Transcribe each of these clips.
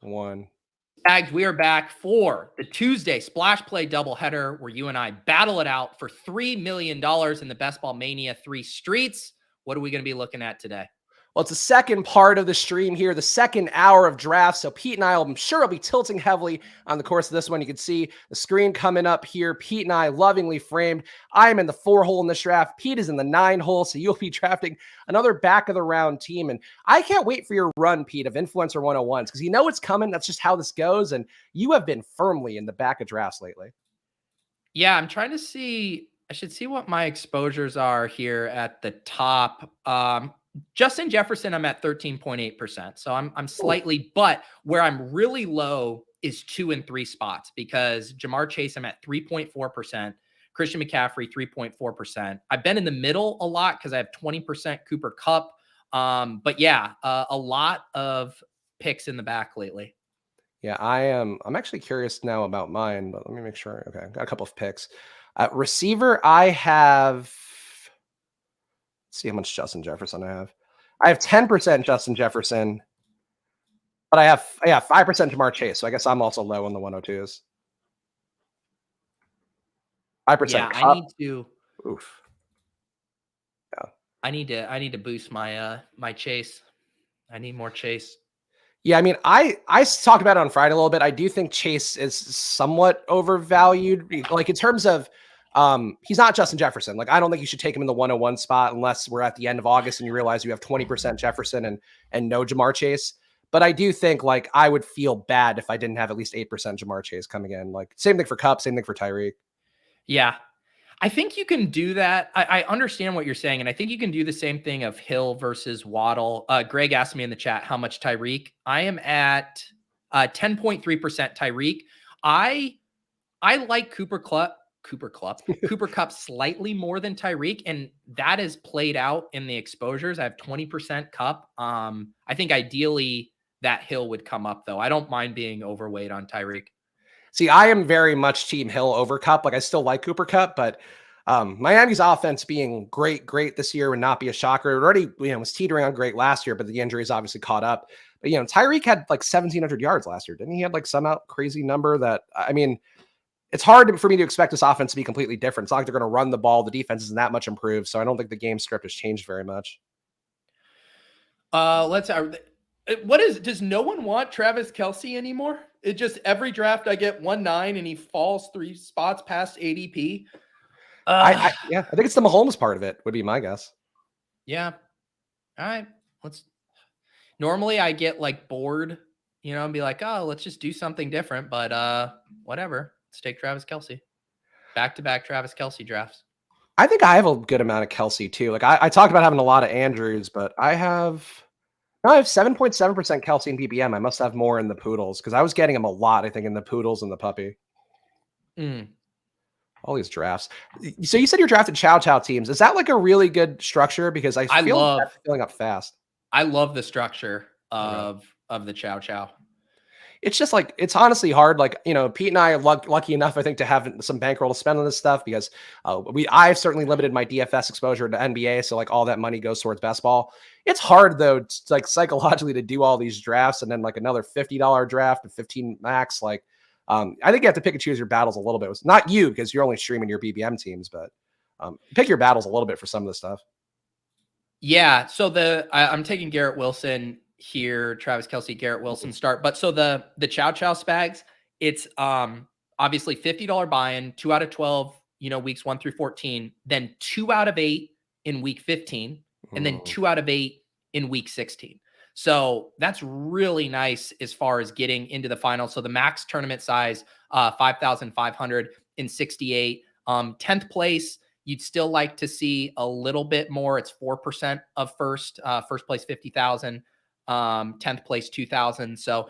1. Spags, we are back for the Tuesday Splash Play doubleheader where you and I battle it out for $3 million in the Best Ball Mania 3 streets. What are we going to be looking at today? Well, it's the second part of the stream here, the second hour of drafts. So Pete and I, I'm sure, will be tilting heavily on the course of this one. You can see the screen coming up here. Pete and I lovingly framed. I am in the 4 hole in this draft. Pete is in the 9 hole. So you'll be drafting another back of the round team. And I can't wait for your run, Pete, of Influencer 101s because you know it's coming. That's just how this goes. And you have been firmly in the back of drafts lately. Yeah, I'm trying to see. I should see what my exposures are here at the top. Justin Jefferson, I'm at 13.8%. So I'm slightly, but where I'm really low is 2 and 3 spots because Jamar Chase, I'm at 3.4%. Christian McCaffrey, 3.4%. I've been in the middle a lot because I have 20% Cooper Kupp. But yeah, a lot of picks in the back lately. Yeah, I'm actually curious now about mine, but let me make sure. Okay, got a couple of picks. Receiver, I have. Let's see how much Justin Jefferson I have. I have 10% Justin Jefferson, but I have 5% Jamar Chase. So I guess I'm also low on the 102s. 5%. Yeah, Cup. I need to. Oof. Yeah. I need to boost my my Chase. I need more Chase. Yeah, I mean, I talked about it on Friday a little bit. I do think Chase is somewhat overvalued, like in terms of he's not Justin Jefferson. Like, I don't think you should take him in the 101 spot unless we're at the end of August and you realize you have 20% Jefferson and no Jamar Chase. But I do think like I would feel bad if I didn't have at least 8% Jamar Chase coming in. Like same thing for Kupp, same thing for Tyreek. Yeah. I think you can do that. I understand what you're saying, and I think you can do the same thing of Hill versus Waddle. Greg asked me in the chat how much Tyreek. I am at 10.3% Tyreek. I like Cooper Kupp slightly more than Tyreek, and that is played out in the exposures. I have 20% Kupp. I think ideally that Hill would come up though. I don't mind being overweight on Tyreek. See, I am very much team Hill over Kupp. Like I still like Cooper Kupp, but Miami's offense being great this year would not be a shocker. It already, was teetering on great last year, but the injuries obviously caught up. But, Tyreek had like 1,700 yards last year. Didn't he have like some crazy number that, I mean, it's hard for me to expect this offense to be completely different. It's not like they're going to run the ball. The defense isn't that much improved. So I don't think the game script has changed very much. Does no one want Travis Kelce anymore? It just every draft I get 1-9 and he falls 3 spots past ADP. I think it's the Mahomes part of it would be my guess. Yeah. All right. Normally I get like bored, and be like, oh, let's just do something different. But whatever. Let's take Travis Kelce. Back-to-back Travis Kelce drafts. I think I have a good amount of Kelce too. Like I talked about having a lot of Andrews, but I have 7.7% Kelce in BBM. I must have more in the Poodles because I was getting him a lot, I think, in the Poodles and the Puppy. All these drafts. So you said you're drafting Chow Chow teams. Is that like a really good structure? Because I feel like that's filling up fast. I love the structure of the Chow Chow. It's just like, it's honestly hard. Like, Pete and I are lucky enough, I think, to have some bankroll to spend on this stuff because I've certainly limited my DFS exposure to NBA. So like all that money goes towards best ball. It's hard though, like psychologically to do all these drafts and then like another $50 draft and 15 max. Like, I think you have to pick and choose your battles a little bit. It's not you because you're only streaming your BBM teams, but pick your battles a little bit for some of the stuff. Yeah. So I'm taking Garrett Wilson here, Travis Kelce, Garrett Wilson start. But so the Chow Chow Spags, it's obviously $50 buy-in, 2 out of 12, weeks 1 through 14, then 2 out of 8 in week 15, and then 2 out of 8 in week 16. So that's really nice as far as getting into the final. So the max tournament size, 5,568. 10th place, you'd still like to see a little bit more. It's 4% of first place, 50,000. 10th place, 2,000. So,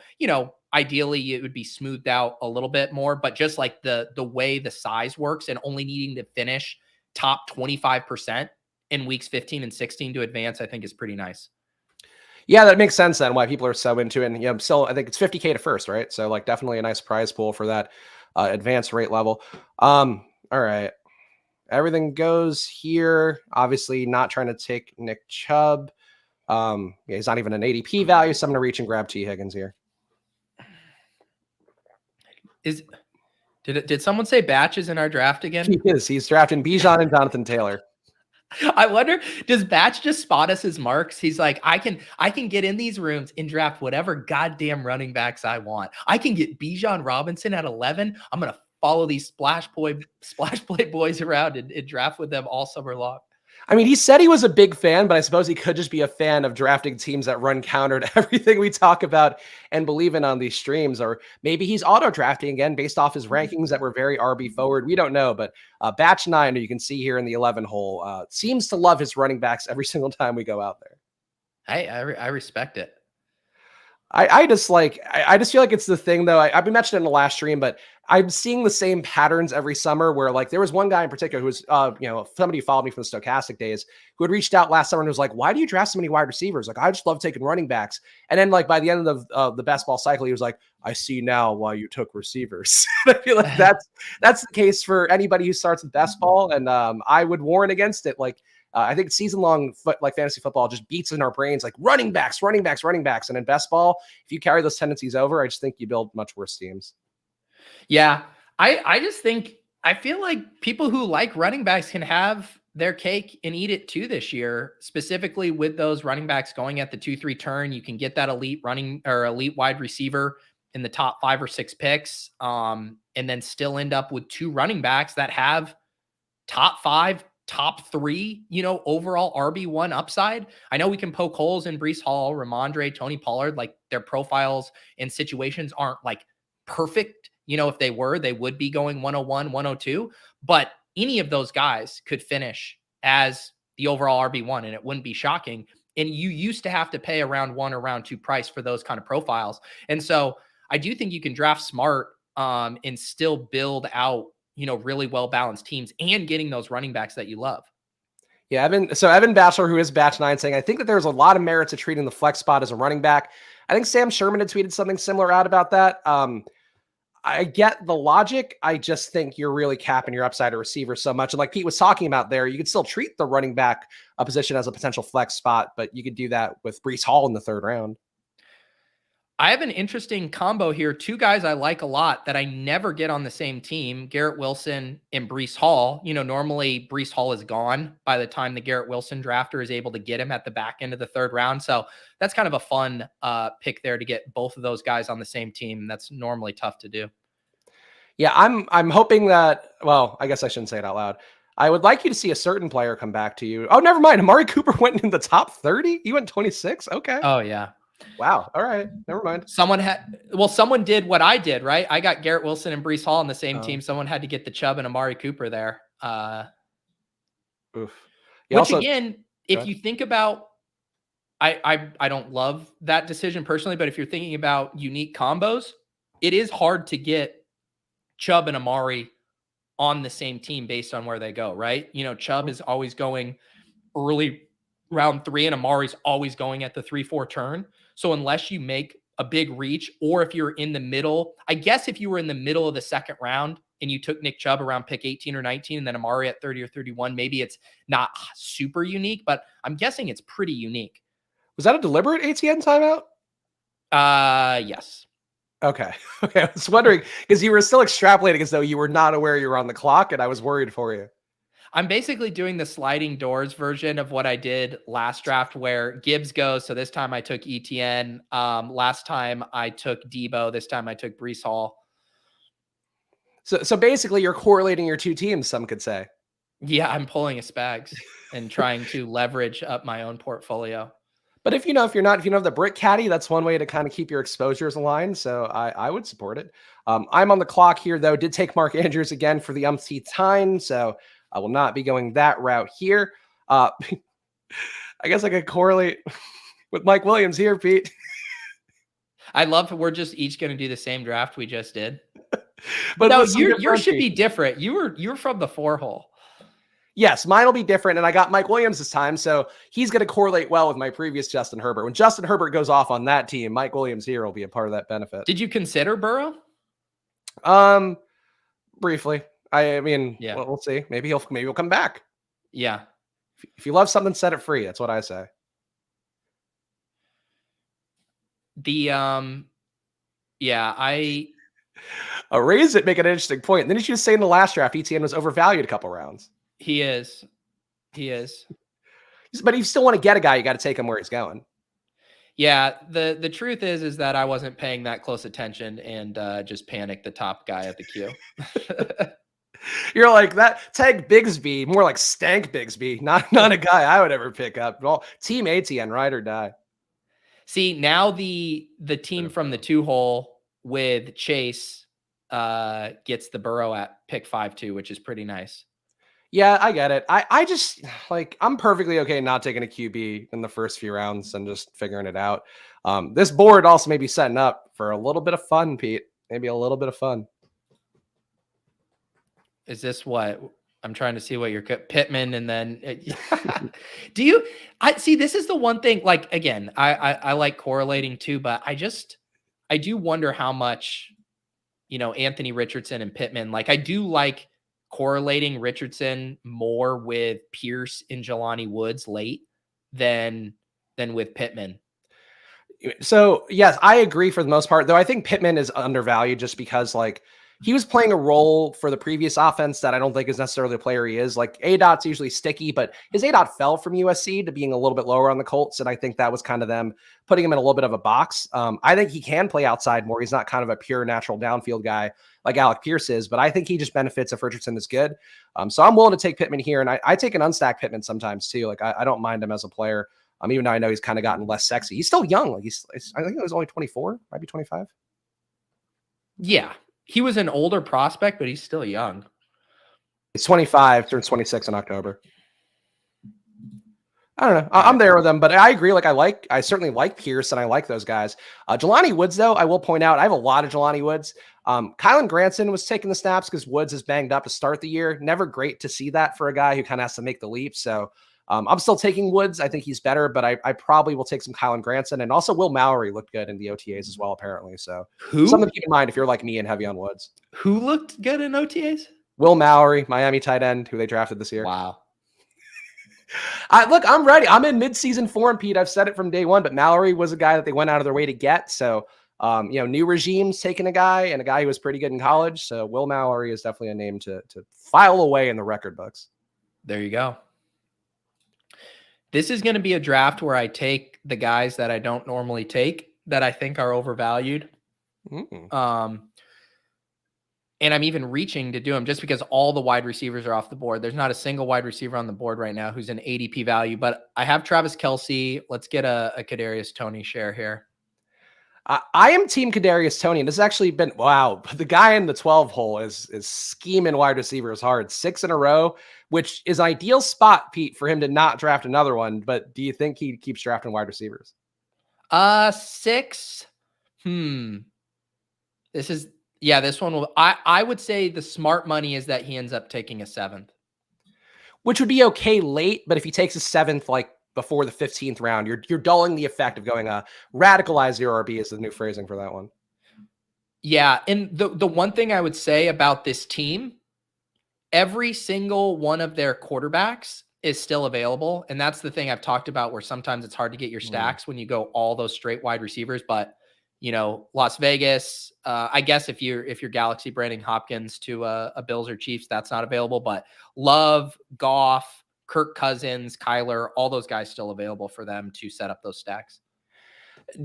ideally it would be smoothed out a little bit more, but just like the way the size works and only needing to finish top 25% in weeks 15 and 16 to advance, I think is pretty nice. Yeah, that makes sense then why people are so into it. And still, I think it's 50K to first, right? So like definitely a nice prize pool for that advanced rate level. All right. Everything goes here. Obviously not trying to take Nick Chubb. He's not even an ADP value, so I'm going to reach and grab T. Higgins here. Did someone say Batch is in our draft again? He is. He's drafting Bijan and Jonathan Taylor. I wonder, does Batch just spot us as marks? He's like, I can get in these rooms and draft whatever goddamn running backs I want. I can get Bijan Robinson at 11. I'm gonna follow these splash play boys around and draft with them all summer long. I mean, he said he was a big fan, but I suppose he could just be a fan of drafting teams that run counter to everything we talk about and believe in on these streams. Or maybe he's auto drafting again based off his rankings that were very RB forward. We don't know, but Batch 9, you can see here in the 11 hole, seems to love his running backs every single time we go out there. Hey, I respect it. I just feel like it's the thing though. I've been mentioning it in the last stream, but I'm seeing the same patterns every summer where like there was one guy in particular who was, somebody who followed me from the Stochastic days who had reached out last summer and was like, why do you draft so many wide receivers? Like, I just love taking running backs. And then like by the end of the best ball cycle, he was like, I see now why you took receivers. I feel like that's the case for anybody who starts with best ball. And I would warn against it. Like, I think season-long fantasy football just beats in our brains like running backs. And in best ball, if you carry those tendencies over, I just think you build much worse teams. Yeah, I just think I feel like people who like running backs can have their cake and eat it too this year, specifically with those running backs going at the 2-3 turn. You can get that elite running or elite wide receiver in the top 5 or 6 picks, and then still end up with 2 running backs that have top 5, top 3, overall RB1 upside. I know we can poke holes in Breece Hall, Ramondre, Tony Pollard, like their profiles and situations aren't like perfect. If they were, they would be going 101, 102, but any of those guys could finish as the overall RB1 and it wouldn't be shocking. And you used to have to pay around 1 or round 2 price for those kind of profiles. And so I do think you can draft smart and still build out really well-balanced teams and getting those running backs that you love. Yeah, Evan Batchelor, who is Batch 9, saying, I think that there's a lot of merit to treating the flex spot as a running back. I think Sam Sherman had tweeted something similar out about that. I get the logic. I just think you're really capping your upside to receiver so much. And like Pete was talking about there, you could still treat the running back position as a potential flex spot, but you could do that with Breece Hall in the 3rd round. I have an interesting combo here. 2 guys I like a lot that I never get on the same team, Garrett Wilson and Breece Hall. Normally Breece Hall is gone by the time the Garrett Wilson drafter is able to get him at the back end of the 3rd round. So that's kind of a fun pick there to get both of those guys on the same team. That's normally tough to do. Yeah, I'm hoping that, well, I guess I shouldn't say it out loud. I would like you to see a certain player come back to you. Oh, never mind. Amari Cooper went in the top 30. He went 26. Okay. Oh yeah. Wow. All right. Never mind. Someone did what I did, right? I got Garrett Wilson and Breece Hall on the same team. Someone had to get the Chubb and Amari Cooper there. Oof. Again, if you think about, I don't love that decision personally, but if you're thinking about unique combos, it is hard to get Chubb and Amari on the same team based on where they go, right? Chubb is always going early round 3 and Amari's always going at the 3-4 turn. So unless you make a big reach, or if you're in the middle, I guess if you were in the middle of the 2nd round and you took Nick Chubb around pick 18 or 19 and then Amari at 30 or 31, maybe it's not super unique, but I'm guessing it's pretty unique. Was that a deliberate ATN timeout? Yes. Okay. I was wondering because you were still extrapolating as though you were not aware you were on the clock, and I was worried for you. I'm basically doing the sliding doors version of what I did last draft where Gibbs goes. So this time I took ETN. Last time I took Debo. This time I took Breece Hall. So basically you're correlating your 2 teams, some could say. Yeah, I'm pulling a Spags and trying to leverage up my own portfolio. But if you don't have the brick caddy, that's one way to kind of keep your exposures aligned. So I would support it. I'm on the clock here though. Did take Mark Andrews again for the umpteenth time. So I will not be going that route here. I guess I could correlate with Mike Williams here, Pete. I love we're just each going to do the same draft we just did. But no, yours should be different. You're from the 4 hole. Yes, mine will be different, and I got Mike Williams this time, so he's going to correlate well with my previous Justin Herbert. When Justin Herbert goes off on that team, Mike Williams here will be a part of that benefit. Did you consider Burrow? Briefly. I mean, yeah. We'll see. Maybe he'll come back. Yeah. If you love something, set it free. That's what I say. Yeah, Raise it, make an interesting point. And then you should say in the last draft, ETN was overvalued a couple rounds. He is. But if you still want to get a guy, you got to take him where he's going. Yeah, the truth is that I wasn't paying that close attention and just panicked the top guy at the queue. You're like, that tag Bigsby, more like Stank Bigsby, not a guy I would ever pick up. Well, team ATN, ride or die. See, now the team from the 2-hole with Chase gets the Burrow at pick 5-2, which is pretty nice. Yeah, I get it. I just like, I'm perfectly okay not taking a QB in the first few rounds and just figuring it out. This board also may be setting up for a little bit of fun, Pete. Maybe a little bit of fun. Is this what I'm trying to see what you're Pittman and then do you see this is the one thing, like, again, I like correlating too, but I do wonder how much, Anthony Richardson and Pittman, like, I do like correlating Richardson more with Pierce and Jelani Woods late than with Pittman. So yes, I agree for the most part, though I think Pittman is undervalued just because like he was playing a role for the previous offense that I don't think is necessarily the player he is. Like A-Dot's usually sticky, but his A-Dot fell from USC to being a little bit lower on the Colts. And I think that was kind of them putting him in a little bit of a box. I think he can play outside more. He's not kind of a pure natural downfield guy like Alec Pierce is, but I think he just benefits if Richardson is good. So I'm willing to take Pittman here. And I take an unstacked Pittman sometimes too. Like I don't mind him as a player. Even though I know he's kind of gotten less sexy. He's still young. Like I think he was only 24, might be 25. Yeah. He was an older prospect, but he's still young. He's 25, turns 26 in October. I don't know. I'm there with him, but I agree. Like I certainly like Pierce and I like those guys. Jelani Woods, though, I will point out, I have a lot of Jelani Woods. Kylan Granson was taking the snaps because Woods is banged up to start the year. Never great to see that for a guy who kind of has to make the leap. So I'm still taking Woods. I think he's better, but I probably will take some Kylan Granson. And also Will Mallory looked good in the OTAs as well, apparently. So something to keep in mind if you're like me and heavy on Woods. Who looked good in OTAs? Will Mallory, Miami tight end, who they drafted this year. Wow. Look, I'm ready. I'm in mid-season form, Pete. I've said it from day one, but Mallory was a guy that they went out of their way to get. So, new regimes taking a guy and a guy who was pretty good in college. So Will Mallory is definitely a name to file away in the record books. There you go. This is going to be a draft where I take the guys that I don't normally take that I think are overvalued. And I'm even reaching to do them just because all the wide receivers are off the board. There's not a single wide receiver on the board right now who's an ADP value, but I have Travis Kelce. Let's get a Kadarius Toney share here. I am team Kadarius Toney, and this has actually been, wow, the guy in the 12 hole is scheming wide receivers hard. 6 in a row, which is an ideal spot, Pete, for him to not draft another one. But do you think he keeps drafting wide receivers? 6. This one will, I would say the smart money is that he ends up taking a 7th. Which would be okay late, but if he takes a 7th, like before the 15th round, you're dulling the effect of going radicalized zero RB is the new phrasing for that one. Yeah. And the one thing I would say about this team, every single one of their quarterbacks is still available. And that's the thing I've talked about where sometimes it's hard to get your stacks when you go all those straight wide receivers, but Las Vegas, I guess if you're Galaxy branding Hopkins to a Bills or Chiefs, that's not available, but Love, Goff, Kirk Cousins, Kyler, all those guys still available for them to set up those stacks.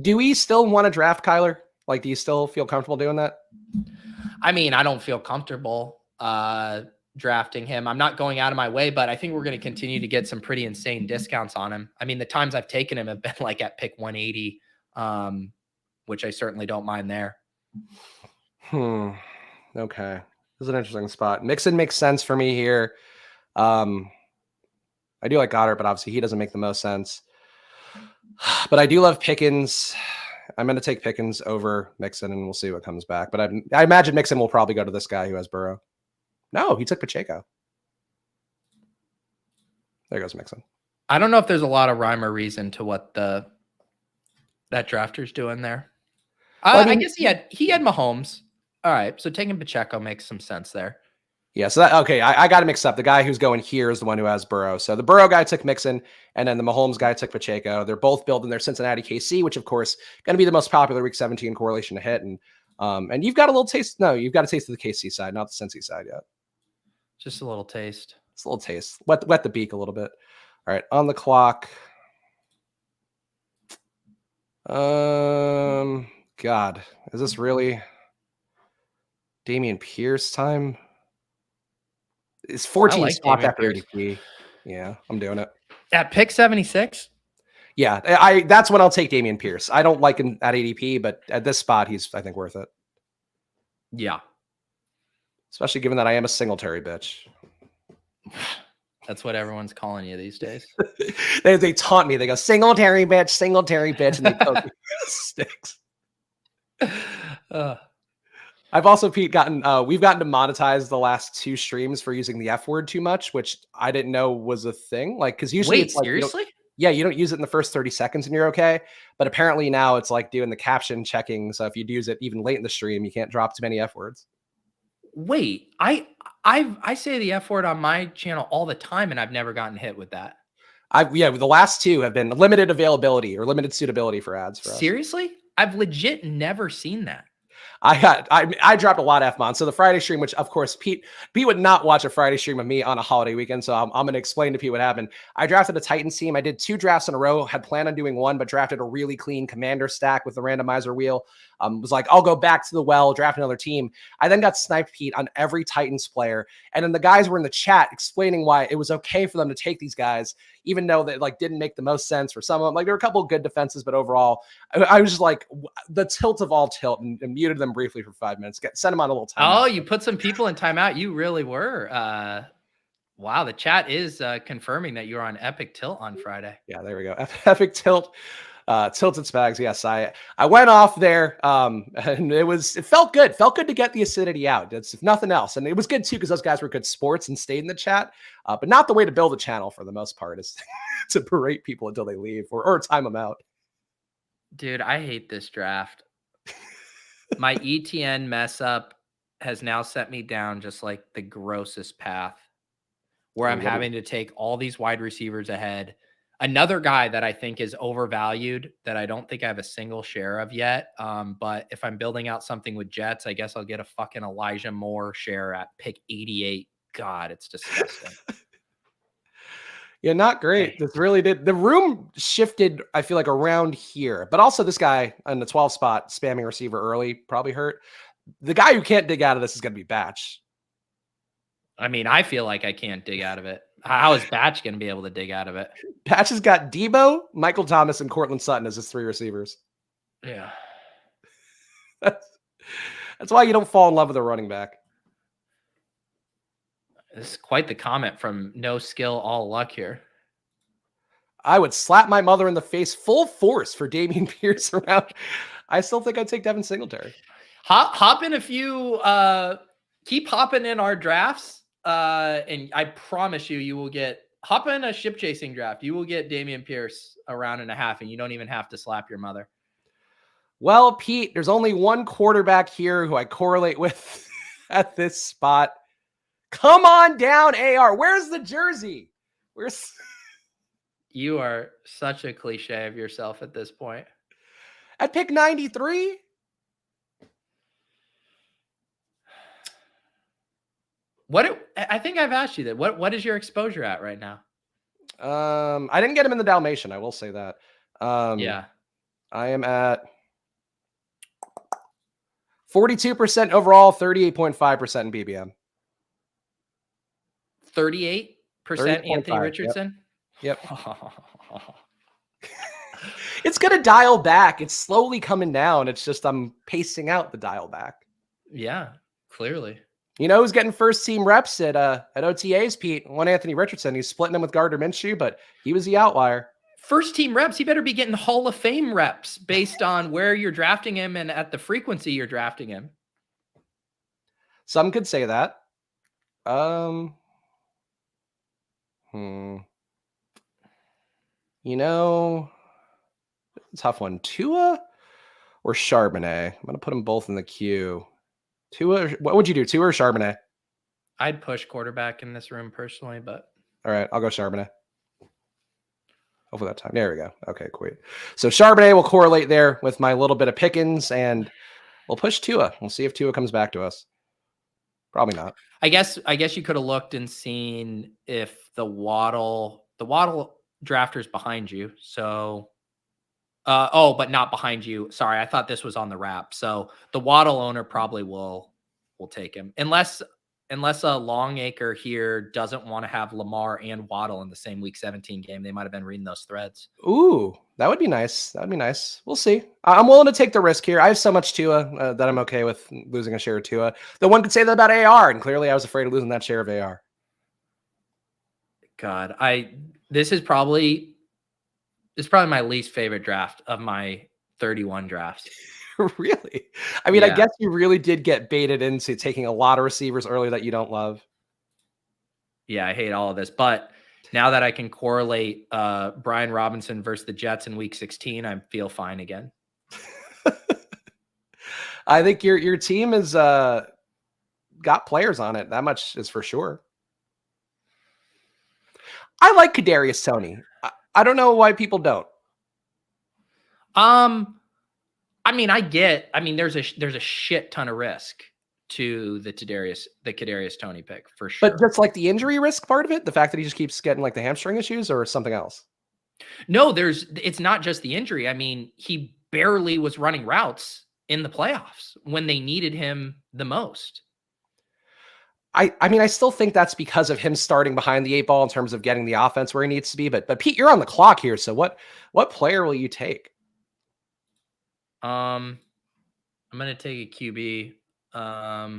Do we still want to draft Kyler? Like, do you still feel comfortable doing that? I mean, I don't feel comfortable drafting him. I'm not going out of my way, but I think we're going to continue to get some pretty insane discounts on him. I mean, the times I've taken him have been like at pick 180, which I certainly don't mind there. Okay. This is an interesting spot. Mixon makes sense for me here. I do like Goddard, but obviously he doesn't make the most sense. But I do love Pickens. I'm going to take Pickens over Mixon, and we'll see what comes back. But I imagine Mixon will probably go to this guy who has Burrow. No, he took Pacheco. There goes Mixon. I don't know if there's a lot of rhyme or reason to what that drafter's doing there. I guess he had Mahomes. All right, so taking Pacheco makes some sense there. Yeah, so I got to mix up. The guy who's going here is the one who has Burrow. So the Burrow guy took Mixon, and then the Mahomes guy took Pacheco. They're both building their Cincinnati KC, which of course going to be the most popular Week 17 correlation to hit. And And you've got a little taste. No, you've got a taste of the KC side, not the Cincy side yet. Just a little taste. It's a little taste. Wet the beak a little bit. All right, on the clock. God, is this really Damian Pierce time? It's 14 like spots Dameon after Pierce. ADP. Yeah, I'm doing it. At pick 76? Yeah, that's when I'll take Damian Pierce. I don't like him at ADP, but at this spot, he's, I think, worth it. Yeah. Especially given that I am a Singletary bitch. That's what everyone's calling you these days. They taunt me. They go, Singletary bitch, and they poke me with sticks. I've also, Pete, we've gotten to monetize the last 2 streams for using the F word too much, which I didn't know was a thing. Like, because usually it's like, seriously? You don't use it in the first 30 seconds and you're okay. But apparently now it's like doing the caption checking. So if you use it even late in the stream, you can't drop too many F words. Wait, I say the F word on my channel all the time, and I've never gotten hit with that. The last 2 have been limited availability or limited suitability for ads for us. Seriously? I've legit never seen that. I dropped a lot of F-bombs. So the Friday stream, which of course Pete would not watch a Friday stream of me on a holiday weekend. So I'm going to explain to Pete what happened. I drafted a Titans team. I did 2 drafts in a row, had planned on doing 1, but drafted a really clean commander stack with the randomizer wheel. Was like, I'll go back to the well, draft another team. I then got sniped, Pete, on every Titans player. And then the guys were in the chat explaining why it was okay for them to take these guys, even though they like didn't make the most sense for some of them. Like there were a couple of good defenses, but overall, I was just like the tilt of all tilt and muted them briefly for 5 minutes. Sent them on a little timeout. Oh, you put some people in timeout. You really were. Wow, the chat is confirming that you're on epic tilt on Friday. Yeah, there we go. Epic tilt. Tilted Spags. Yes, I went off there. And it felt good. Felt good to get the acidity out. It's if nothing else. And it was good too, because those guys were good sports and stayed in the chat. But not the way to build a channel for the most part is to berate people until they leave or time them out. Dude, I hate this draft. My ETN mess up has now set me down just like the grossest path where I'm having to take all these wide receivers ahead. Another guy that I think is overvalued that I don't think I have a single share of yet. But if I'm building out something with Jets, I guess I'll get a fucking Elijah Moore share at pick 88. God, it's disgusting. Yeah, not great. Okay. This really did. The room shifted, I feel like, around here. But also this guy on the 12 spot, spamming receiver early, probably hurt. The guy who can't dig out of this is going to be Batch. I mean, I feel like I can't dig out of it. How is Batch going to be able to dig out of it? Batch has got Debo, Michael Thomas, and Cortland Sutton as his 3 receivers. Yeah. That's why you don't fall in love with a running back. This is quite the comment from No Skill All Luck here. I would slap my mother in the face full force for Damian Pierce around. I still think I'd take Devin Singletary. Hop in a few. Keep hopping in our drafts. And I promise you will get hop in a ship chasing draft. You will get Damian Pierce a round and a half, and you don't even have to slap your mother. Well, Pete, there's only one quarterback here who I correlate with at this spot. Come on down, AR. Where's the jersey? You are such a cliche of yourself at this point. At pick 93? I think I've asked you that. What is your exposure at right now? I didn't get him in the Dalmatian. I will say that. Yeah. I am at 42% overall, 38.5% in BBM. 38% Anthony Richardson? Yep. It's going to dial back. It's slowly coming down. It's just I'm pacing out the dial back. Yeah, clearly. You know who's getting first team reps at OTAs, Pete? One Anthony Richardson. He's splitting them with Gardner Minshew, but he was the outlier. First team reps. He better be getting Hall of Fame reps based on where you're drafting him and at the frequency you're drafting him. Some could say that. You know, tough one. Tua or Charbonnet? I'm going to put them both in the queue. Tua, what would you do? Tua or Charbonnet? I'd push quarterback in this room personally, but. All right, I'll go Charbonnet. Hopefully that time. There we go. Okay, great. So Charbonnet will correlate there with my little bit of Pickens, and We'll push Tua. We'll see if Tua comes back to us. Probably not. I guess you could have looked and seen if the Waddle drafter's behind you. So, but not behind you. Sorry, I thought this was on the wrap. So the Waddle owner probably will take him unless Longacre here doesn't want to have Lamar and Waddle in the same Week 17 game. They might have been reading those threads. Ooh, that would be nice. That would be nice. We'll see. I'm willing to take the risk here. I have so much Tua that I'm okay with losing a share of Tua. The one could say that about AR, and clearly I was afraid of losing that share of AR. God, this is probably my least favorite draft of my 31 drafts. Really? I mean, yeah. I guess you really did get baited into taking a lot of receivers early that you don't love. Yeah, I hate all of this. But now that I can correlate Brian Robinson versus the Jets in Week 16, I feel fine again. I think your team has got players on it. That much is for sure. I like Kadarius Toney. I don't know why people don't. I mean, there's a shit ton of risk to the Kadarius Toney pick for sure. But just like the injury risk part of it, the fact that he just keeps getting like the hamstring issues or something else? No, it's not just the injury. I mean, he barely was running routes in the playoffs when they needed him the most. I mean, I still think that's because of him starting behind the 8 ball in terms of getting the offense where he needs to be. But Pete, you're on the clock here. So what player will you take? I'm going to take a QB. I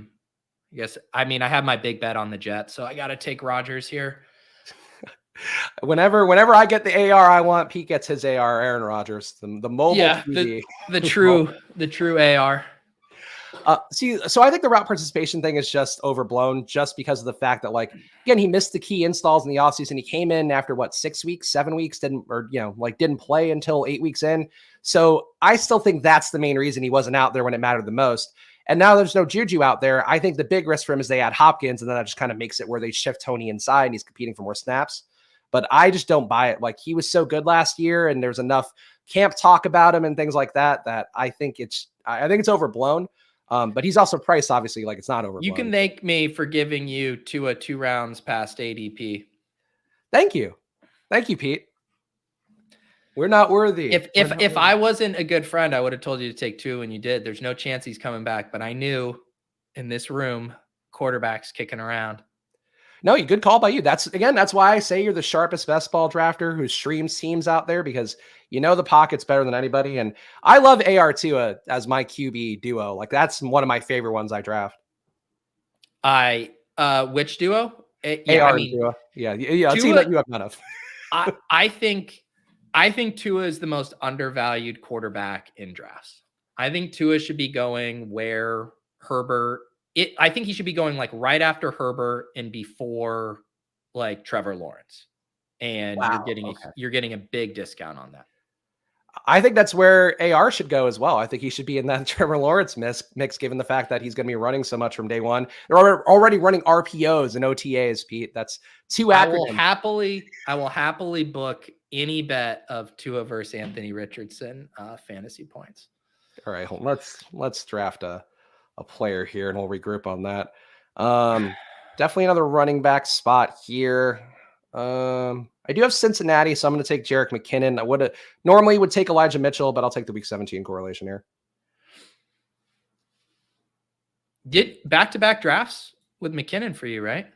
have my big bet on the Jets, so I got to take Rodgers here. Whenever I get the AR I want, Pete gets his AR, Aaron Rodgers, the mobile QB. the true AR. So I think the route participation thing is just overblown just because of the fact that, like, again, he missed the key installs in the offseason. He came in after 6 weeks, 7 weeks, didn't play until 8 weeks in. So I still think that's the main reason he wasn't out there when it mattered the most. And now there's no Juju out there. I think the big risk for him is they add Hopkins, and then that just kind of makes it where they shift Toney inside and he's competing for more snaps. But I just don't buy it. Like, he was so good last year and there's enough camp talk about him and things like that I think it's overblown. But he's also priced, obviously, like it's not overblown. You can thank me for giving you 2 rounds past ADP. Thank you, Pete. We're not worthy. If I wasn't a good friend, I would have told you to take 2, and you did. There's no chance he's coming back, but I knew in this room, quarterbacks kicking around. No, good call by you. That's why I say you're the sharpest best ball drafter who streams teams out there, because you know the pocket's better than anybody. And I love AR2 as my QB duo. Like, that's one of my favorite ones I draft. Which duo? AR duo. Yeah. A team that you have none of. I think Tua is the most undervalued quarterback in drafts. I think Tua should be going where Herbert. I think he should be going like right after Herbert and before like Trevor Lawrence. And you're getting a big discount on that. I think that's where AR should go as well. I think he should be in that Trevor Lawrence mix, given the fact that he's going to be running so much from day one. They're already running RPOs and OTAs, Pete. That's 2 acronyms. I will happily book any bet of Tua versus Anthony Richardson fantasy points. All right, let's draft a player here and we'll regroup on that. Definitely another running back spot here. I do have Cincinnati, so I'm going to take Jerick McKinnon. I normally would take Elijah Mitchell, but I'll take the Week 17 correlation here. Did back-to-back drafts with McKinnon for you, right?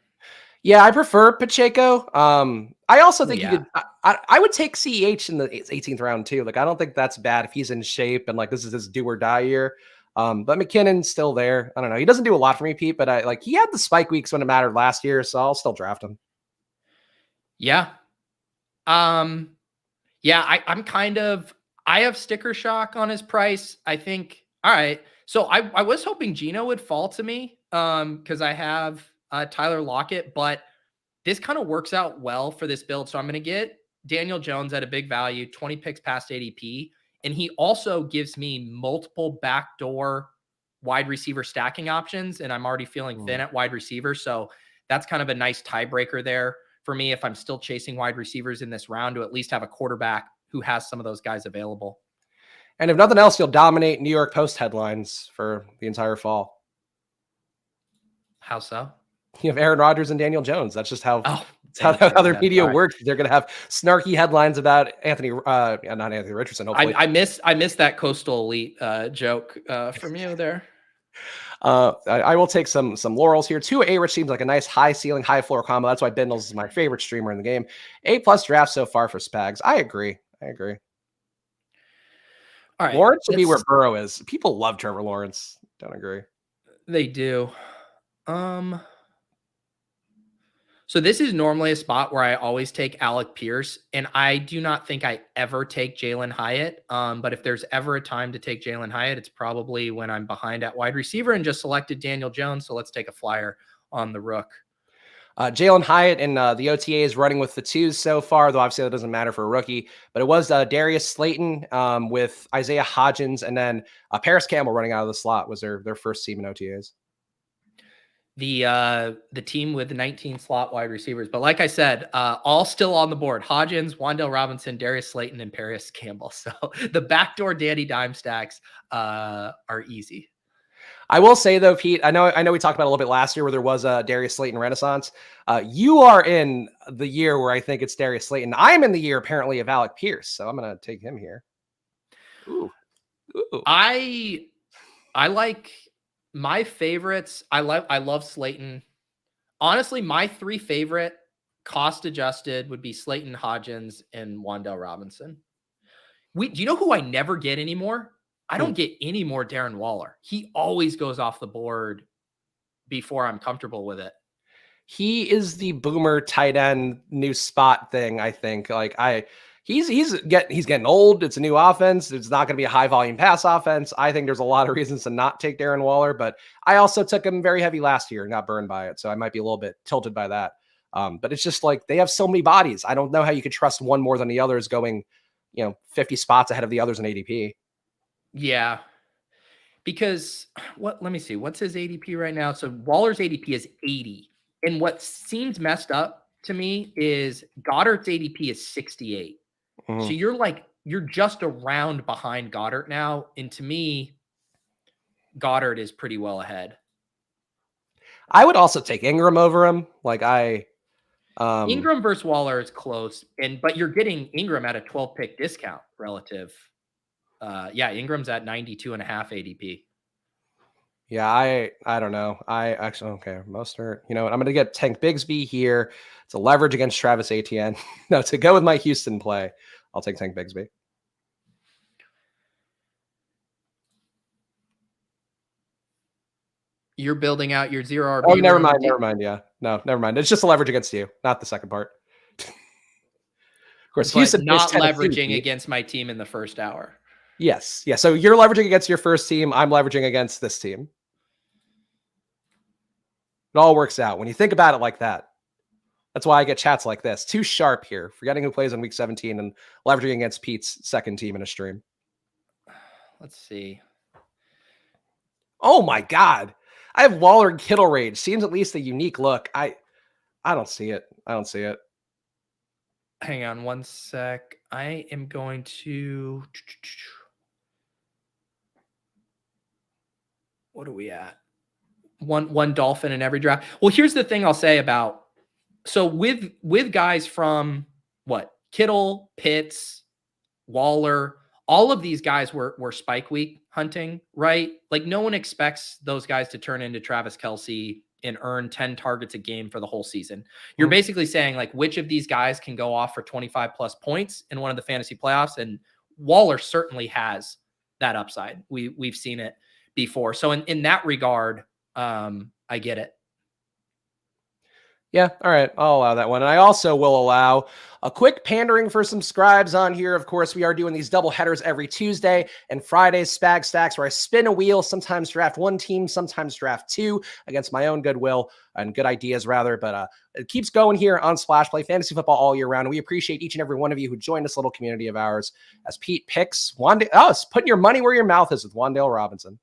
Yeah, I prefer Pacheco. I also think you could. I would take CEH in the 18th round too. Like, I don't think that's bad if he's in shape and like this is his do or die year. But McKinnon's still there. I don't know. He doesn't do a lot for me, Pete, but he had the spike weeks when it mattered last year, so I'll still draft him. Yeah. I have sticker shock on his price. I think, all right. So I was hoping Gino would fall to me because I have Tyler Lockett, but this kind of works out well for this build. So I'm going to get Daniel Jones at a big value, 20 picks past ADP. And he also gives me multiple backdoor wide receiver stacking options. And I'm already feeling thin at wide receiver. So that's kind of a nice tiebreaker there for me if I'm still chasing wide receivers in this round, to at least have a quarterback who has some of those guys available. And if nothing else, you'll dominate New York Post headlines for the entire fall. How so? You have Aaron Rodgers and Daniel Jones. That's just how how their media works. They're going to have snarky headlines about not Anthony Richardson. Hopefully, I missed that Coastal Elite joke from you there. I will take some laurels here. 2 A, which seems like a nice high ceiling, high floor combo. That's why Bindles is my favorite streamer in the game. A+ draft so far for Spags. I agree. All right, Lawrence should be where Burrow is. People love Trevor Lawrence. Don't agree. They do. So this is normally a spot where I always take Alec Pierce, and I do not think I ever take Jalen Hyatt. But if there's ever a time to take Jalen Hyatt, it's probably when I'm behind at wide receiver and just selected Daniel Jones. So let's take a flyer on the rook. Jalen Hyatt and the OTA is running with the 2s so far, though obviously that doesn't matter for a rookie. But it was Darius Slayton with Isaiah Hodgins, and then Paris Campbell running out of the slot was their first team in OTAs. The team with the 19 slot wide receivers. But like I said, all still on the board. Hodgins, Wan'Dale Robinson, Darius Slayton, and Paris Campbell. So the backdoor Danny Dime stacks are easy. I will say though, Pete, I know we talked about a little bit last year where there was a Darius Slayton renaissance. You are in the year where I think it's Darius Slayton. I'm in the year apparently of Alec Pierce, so I'm going to take him here. Ooh. I like my favorites. I love Slayton. Honestly, my 3 favorite cost adjusted would be Slayton, Hodgins, and Wan'Dale Robinson. Do you know who I never get anymore? I don't get any more Darren Waller. He always goes off the board before I'm comfortable with it. He is the boomer tight end new spot thing, I think. He's getting old. It's a new offense. It's not going to be a high volume pass offense. I think there's a lot of reasons to not take Darren Waller, but I also took him very heavy last year, got burned by it. So I might be a little bit tilted by that. But it's just like they have so many bodies. I don't know how you could trust one more than the others going, 50 spots ahead of the others in ADP. Yeah. Because let me see. What's his ADP right now? So Waller's ADP is 80. And what seems messed up to me is Goddard's ADP is 68. So you're just around behind Goddard now. And to me, Goddard is pretty well ahead. I would also take Ingram over him. Ingram versus Waller is close. But you're getting Ingram at a 12 pick discount relative. Ingram's at 92.5 ADP. Yeah, I don't know. Mostert. You know what? I'm going to get Tank Bigsby here to leverage against Travis Etienne. No, to go with my Houston play, I'll take Tank Bigsby. You're building out your zero RB. Oh, never mind. Yeah, no, never mind. It's just a leverage against you, not the second part. Of course, Houston not leveraging against my team in the first hour. Yes. Yeah. So you're leveraging against your first team. I'm leveraging against this team. It all works out when you think about it like that. That's why I get chats like this. Too sharp here, forgetting who plays on week 17 and leveraging against Pete's second team in a stream. Let's see. Oh my God. I have Waller and Kittle rage. Seems at least a unique look. I don't see it. Hang on one sec. I am going to... What are we at? One Dolphin in every draft. Well, here's the thing I'll say about, so with guys from Kittle, Pitts, Waller, all of these guys were spike week hunting, right? Like no one expects those guys to turn into Travis Kelce and earn 10 targets a game for the whole season. You're basically saying which of these guys can go off for 25 plus points in one of the fantasy playoffs. And Waller certainly has that upside. We've seen it before. So in that regard, I get it. Yeah. All right. I'll allow that one. And I also will allow a quick pandering for some scribes on here. Of course, we are doing these double headers every Tuesday and Fridays, Spag Stacks, where I spin a wheel, sometimes draft one team, sometimes draft two against my own goodwill and good ideas rather. But it keeps going here on Splash Play Fantasy Football all year round. We appreciate each and every one of you who joined this little community of ours as Pete picks it's putting your money where your mouth is with Wan'Dale Robinson.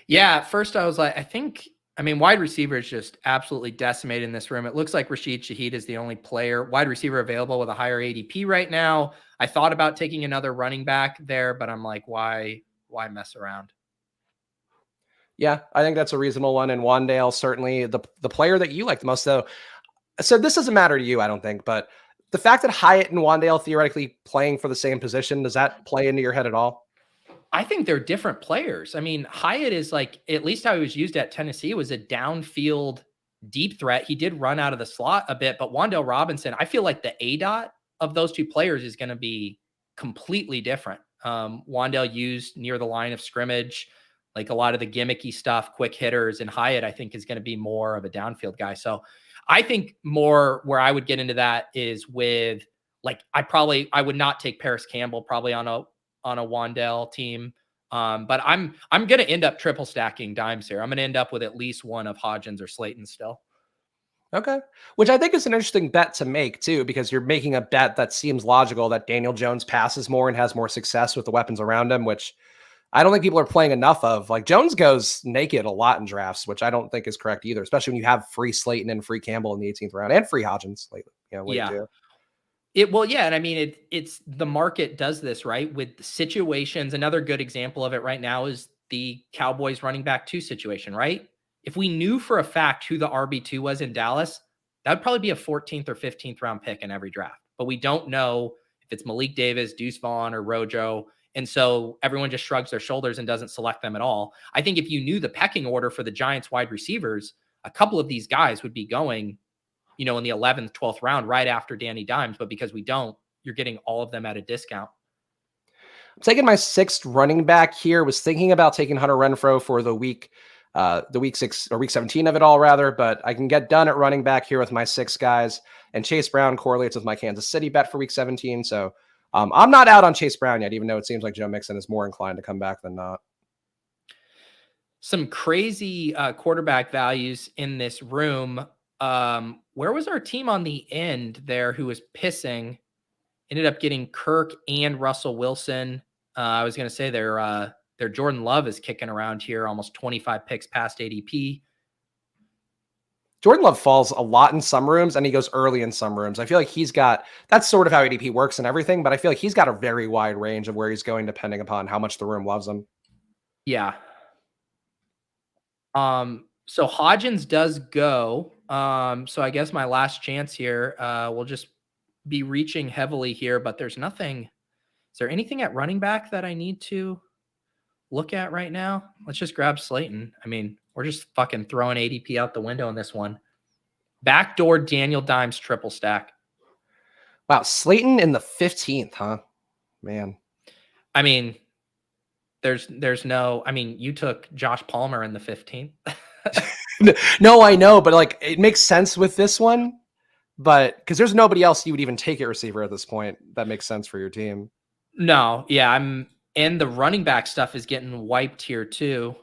Yeah. At first I was like, I think I mean, wide receiver is just absolutely decimated in this room. It looks like Rashid Shaheed is the only wide receiver available with a higher ADP right now. I thought about taking another running back there, but I'm like, why mess around? Yeah, I think that's a reasonable one. And Wandale, certainly the player that you like the most, though. So this doesn't matter to you, I don't think, but the fact that Hyatt and Wandale theoretically playing for the same position, does that play into your head at all? I think they're different players. I mean, Hyatt is like, at least how he was used at Tennessee, was a downfield deep threat. He did run out of the slot a bit, but Wandale Robinson, I feel like the A dot of those two players is going to be completely different. Wandale used near the line of scrimmage, like a lot of the gimmicky stuff, quick hitters, and Hyatt, I think, is going to be more of a downfield guy. So I think more where I would get into that is with, like, I would not take Paris Campbell probably on a Wandale team. But I'm going to end up triple stacking dimes here. I'm going to end up with at least one of Hodgins or Slayton still. Okay. Which I think is an interesting bet to make too, because you're making a bet that seems logical that Daniel Jones passes more and has more success with the weapons around him, which I don't think people are playing enough of. Like Jones goes naked a lot in drafts, which I don't think is correct either, especially when you have free Slayton and free Campbell in the 18th round and free Hodgins lately, late Yeah. too. Yeah, and I mean it's the market does this, right? With situations. Another good example of it right now is the Cowboys running back 2 situation, right? If we knew for a fact who the RB2 was in Dallas, that would probably be a 14th or 15th round pick in every draft. But we don't know if it's Malik Davis, Deuce Vaughn, or Rojo. And so everyone just shrugs their shoulders and doesn't select them at all. I think if you knew the pecking order for the Giants wide receivers, a couple of these guys would be going in the 11th, 12th round, right after Danny Dimes. But because we don't, you're getting all of them at a discount. I'm taking my 6th running back here. Was thinking about taking Hunter Renfrow for the week 6 or week 17 of it all rather, but I can get done at running back here with my 6 guys, and Chase Brown correlates with my Kansas City bet for week 17. So I'm not out on Chase Brown yet, even though it seems like Joe Mixon is more inclined to come back than not. Some crazy quarterback values in this room. Where was our team on the end there who was pissing? Ended up getting Kirk and Russell Wilson. I was going to say their Jordan Love is kicking around here, almost 25 picks past ADP. Jordan Love falls a lot in some rooms and he goes early in some rooms. I feel like that's sort of how ADP works and everything, but I feel like he's got a very wide range of where he's going depending upon how much the room loves him. Yeah. So Hodgins does go. So I guess my last chance here, will just be reaching heavily here, but there's nothing. Is there anything at running back that I need to look at right now? Let's just grab Slayton. I mean, we're just fucking throwing ADP out the window in this one. Backdoor Daniel Dimes triple stack. Wow, Slayton in the 15th, huh? Man. I mean, there's no, I mean, you took Josh Palmer in the 15th. No, I know, but like it makes sense with this one, but because there's nobody else you would even take at receiver at this point that makes sense for your team. No, yeah, and the running back stuff is getting wiped here too.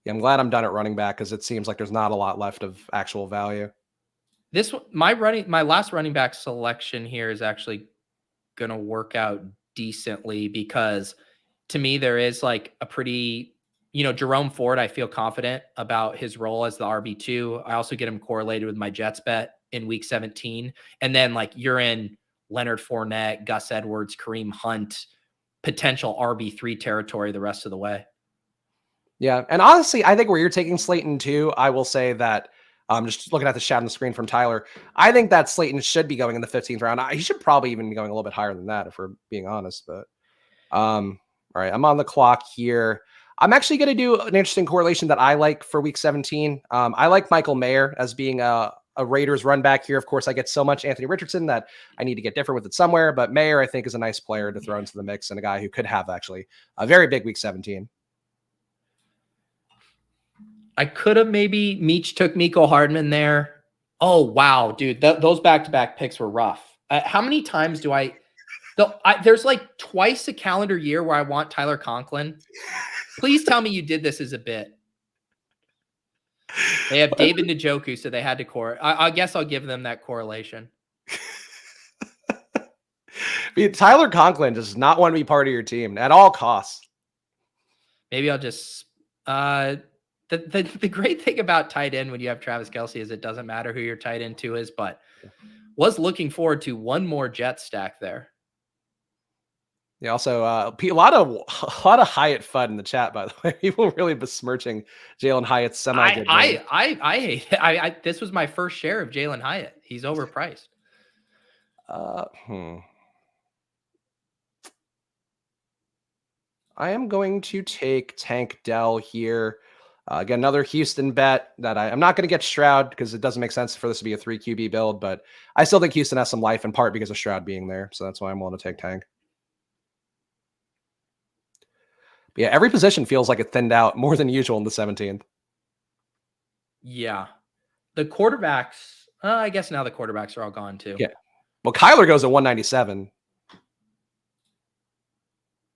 Yeah, I'm glad I'm done at running back because it seems like there's not a lot left of actual value. My last running back selection here is actually going to work out decently because to me there is like a pretty, Jerome Ford, I feel confident about his role as the RB2. I also get him correlated with my Jets bet in week 17. And then like you're in Leonard Fournette, Gus Edwards, Kareem Hunt, potential RB3 territory the rest of the way. Yeah. And honestly, I think where you're taking Slayton too, I will say that just looking at the chat on the screen from Tyler, I think that Slayton should be going in the 15th round. He should probably even be going a little bit higher than that if we're being honest. But all right, I'm on the clock here. I'm actually going to do an interesting correlation that I like for week 17. I like Michael Mayer as being a Raiders run back here. Of course, I get so much Anthony Richardson that I need to get different with it somewhere. But Mayer, I think, is a nice player to throw into the mix and a guy who could have actually a very big week 17. I could have maybe took Miko Hardman there. Oh, wow, dude. Those back-to-back picks were rough. How many times do there's like twice a calendar year where I want Tyler Conklin. Please tell me you did this as a bit. They have David Njoku, so they had to I guess I'll give them that correlation. Tyler Conklin does not want to be part of your team at all costs. Maybe I'll just The great thing about tight end when you have Travis Kelce is it doesn't matter who your tight end 2 is, but was looking forward to one more Jet stack there. Yeah. Also, a lot of Hyatt fun in the chat. By the way, people really besmirching Jalen Hyatt's semi-good game. I hate it. I this was my first share of Jalen Hyatt. He's overpriced. I am going to take Tank Dell here. Again, another Houston bet that I'm not going to get Stroud because it doesn't make sense for this to be a 3 QB build, but I still think Houston has some life in part because of Stroud being there. So that's why I'm willing to take Tank. But yeah, every position feels like it thinned out more than usual in the 17th. Yeah. The quarterbacks, I guess now the quarterbacks are all gone too. Yeah. Well, Kyler goes at 197,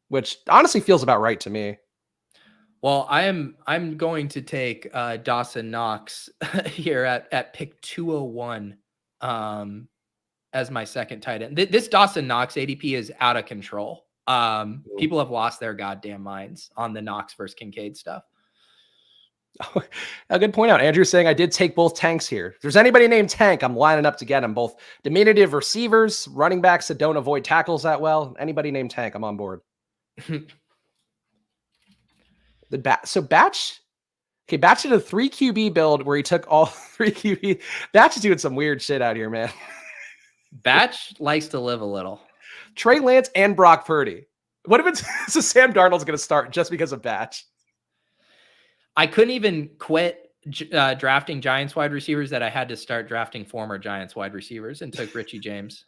which honestly feels about right to me. Well, I'm going to take Dawson Knox here at pick 201 as my second tight end. This Dawson Knox ADP is out of control. People have lost their goddamn minds on the Knox versus Kincaid stuff. A good point out. Andrew's saying I did take both Tanks here. If there's anybody named Tank, I'm lining up to get them. Both diminutive receivers, running backs that don't avoid tackles that well. Anybody named Tank, I'm on board. So Batch did a 3 QB build where he took all 3 QB. Batch is doing some weird shit out here, man. Batch likes to live a little. Trey Lance and Brock Purdy. What if it's so Sam Darnold's going to start just because of Batch? I couldn't even quit drafting Giants wide receivers that I had to start drafting former Giants wide receivers and took Richie James.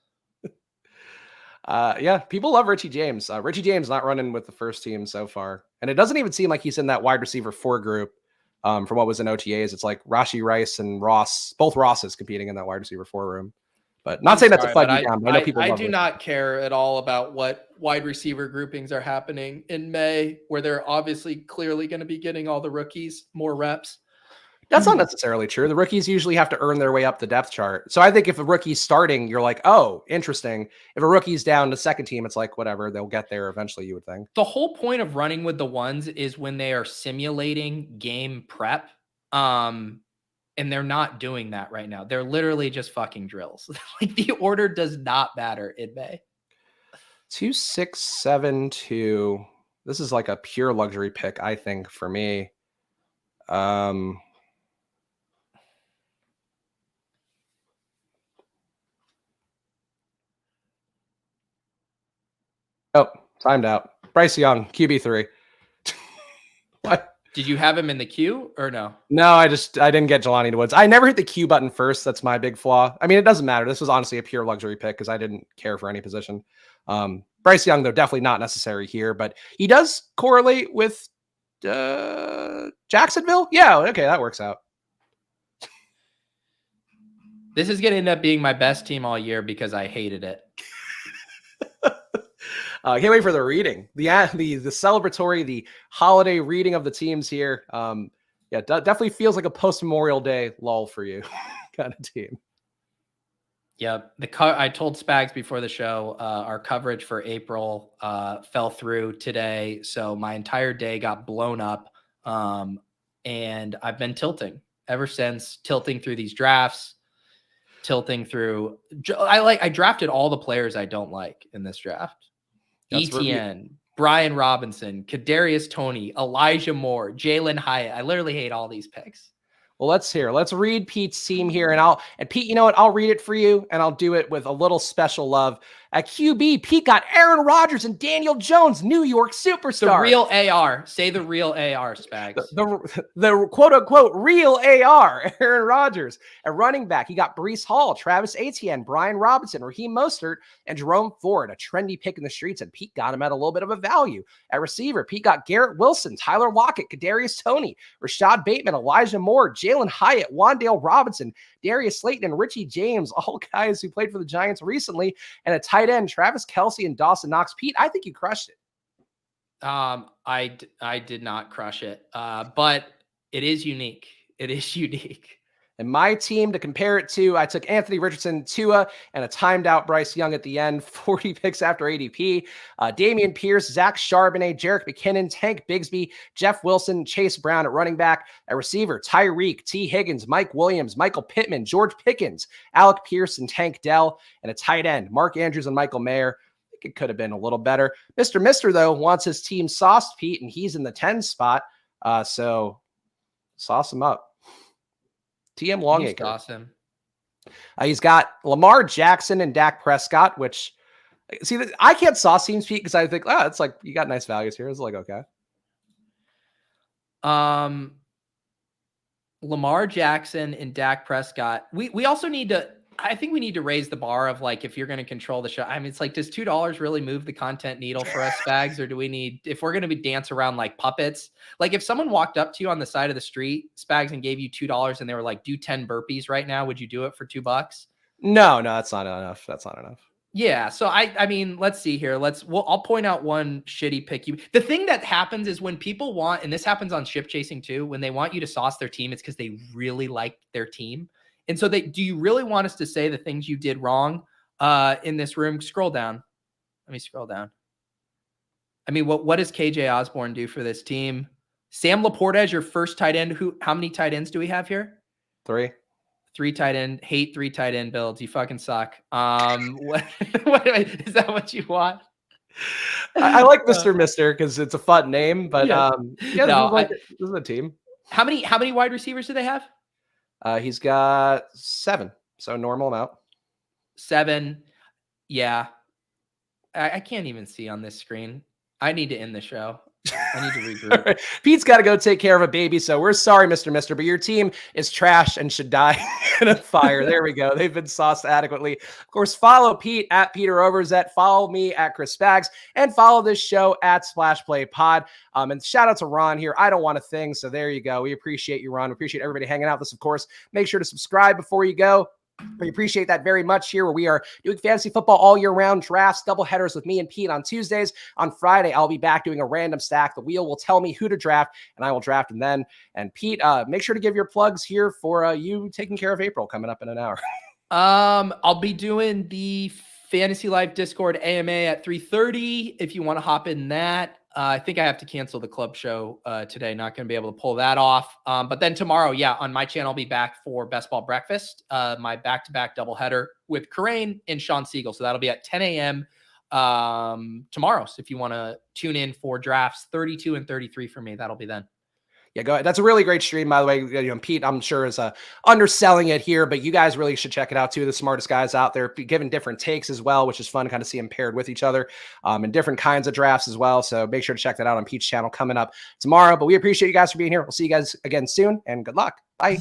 Yeah, people love Richie James. Richie James not running with the first team so far. And it doesn't even seem like he's in that wide receiver 4 group from what was in OTAs. It's like Rashee Rice and Ross, both Rosses competing in that wide receiver 4 room. But not saying that to fuck you down. But I know people I love do it. not care at all about what wide receiver groupings are happening in May, where they're obviously clearly going to be getting all the rookies more reps. That's not necessarily true. The rookies usually have to earn their way up the depth chart. So I think if a rookie's starting, you're like, oh, interesting. If a rookie's down to second team, it's like, whatever, they'll get there eventually, you would think. The whole point of running with the ones is when they are simulating game prep. And they're not doing that right now. They're literally just fucking drills. Like the order does not matter in May. 2672. This is like a pure luxury pick, I think, for me. Oh, timed out. Bryce Young, QB3. What? Did you have him in the queue or no? No, I didn't get Jelani Woods. I never hit the Q button first. That's my big flaw. I mean, it doesn't matter. This was honestly a pure luxury pick because I didn't care for any position. Bryce Young, though, definitely not necessary here, but he does correlate with Jacksonville. Yeah, okay, that works out. This is going to end up being my best team all year because I hated it. I can't wait for the reading, the celebratory, the holiday reading of the teams here. Yeah, definitely feels like a post-Memorial Day lull for you kind of team. Yep. I told Spags before the show, our coverage for April fell through today. So my entire day got blown up. And I've been tilting ever since, tilting through these drafts, tilting through. I drafted all the players I don't like in this draft. ETN, Brian Robinson, Kadarius Toney, Elijah Moore, Jalen Hyatt. I literally hate all these picks. Well, let's read Pete's team here. And Pete, you know what? I'll read it for you and I'll do it with a little special love. At QB, Pete got Aaron Rodgers and Daniel Jones, New York superstar. The real AR. Say the real AR, Spags. The quote unquote real AR, Aaron Rodgers. At running back, he got Breece Hall, Travis Etienne, Brian Robinson, Raheem Mostert, and Jerome Ford, a trendy pick in the streets. And Pete got him at a little bit of a value. At receiver, Pete got Garrett Wilson, Tyler Lockett, Kadarius Toney, Rashad Bateman, Elijah Moore, Jalen Hyatt, Wan'Dale Robinson, Darius Slayton, and Richie James, all guys who played for the Giants recently, and a tight end, Travis Kelce and Dawson Knox. Pete, I think you crushed it. I did not crush it, but it is unique. It is unique. And my team to compare it to, I took Anthony Richardson, Tua, and a timed out Bryce Young at the end, 40 picks after ADP. Damian Pierce, Zach Charbonnet, Jerick McKinnon, Tank Bigsby, Jeff Wilson, Chase Brown at running back. At receiver, Tyreek, T. Higgins, Mike Williams, Michael Pittman, George Pickens, Alec Pierce, and Tank Dell. And a tight end, Mark Andrews and Michael Mayer. I think it could have been a little better. Mr. Mister, though, wants his team sauced, Pete, and he's in the 10 spot. So sauce him up. TM Longacre. Awesome. He's got Lamar Jackson and Dak Prescott, which, see, I can't sauce teams, Pete, because I think, it's like, you got nice values here. It's like, okay. Lamar Jackson and Dak Prescott. We also need to, I think we need to raise the bar of like, if you're going to control the show, I mean, it's like, does $2 really move the content needle for us, Spags? Or do we need, if we're going to be dance around like puppets, like if someone walked up to you on the side of the street, Spags, and gave you $2 and they were like, do 10 burpees right now, would you do it for $2? No, that's not enough. That's not enough. Yeah. So I mean, let's see here. I'll point out one shitty pick. The thing that happens is when people want, and this happens on ship chasing too, when they want you to sauce their team, it's because they really like their team. And so do you really want us to say the things you did wrong in this room? Scroll down. Let me scroll down. I mean, what does KJ Osborne do for this team? Sam Laporta as your first tight end. How many tight ends do we have here? 3. 3 tight end. Hate 3 tight end builds. You fucking suck. What is that what you want? I like Mr. Mister because it's a fun name, but this is a team. How many wide receivers do they have? He's got 7, so normal amount. 7. Yeah. I can't even see on this screen. I need to end the show. I need to regroup. Right. Pete's got to go take care of a baby, so we're sorry, Mr. Mister, but your team is trash and should die in a fire. There we go. They've been sauced adequately. Of course, follow Pete at Peter Overzet. Follow me at Chris Spags, and follow this show at Splash Play Pod. And shout out to Ron here. I don't want a thing, so there you go. We appreciate you, Ron. We appreciate everybody hanging out with us, of course. Make sure to subscribe before you go. We appreciate that very much here, where we are doing fantasy football all year round, drafts, double headers with me and Pete on Tuesdays. On Friday, I'll be back doing a random stack. The wheel will tell me who to draft, and I will draft them then. And Pete, make sure to give your plugs here for you taking care of April coming up in an hour. I'll be doing the Fantasy Life Discord AMA at 3:30 if you want to hop in that. I think I have to cancel the club show today. Not going to be able to pull that off. But then tomorrow, on my channel, I'll be back for Best Ball Breakfast, my back-to-back doubleheader with Corain and Sean Siegel. So that'll be at 10 a.m. Tomorrow. So if you want to tune in for drafts 32 and 33 for me, that'll be then. Yeah, go ahead. That's a really great stream, by the way. Pete, I'm sure, is underselling it here, but you guys really should check it out too. The smartest guys out there giving different takes as well, which is fun to kind of see them paired with each other and different kinds of drafts as well. So make sure to check that out on Pete's channel coming up tomorrow. But we appreciate you guys for being here. We'll see you guys again soon, and good luck. Bye.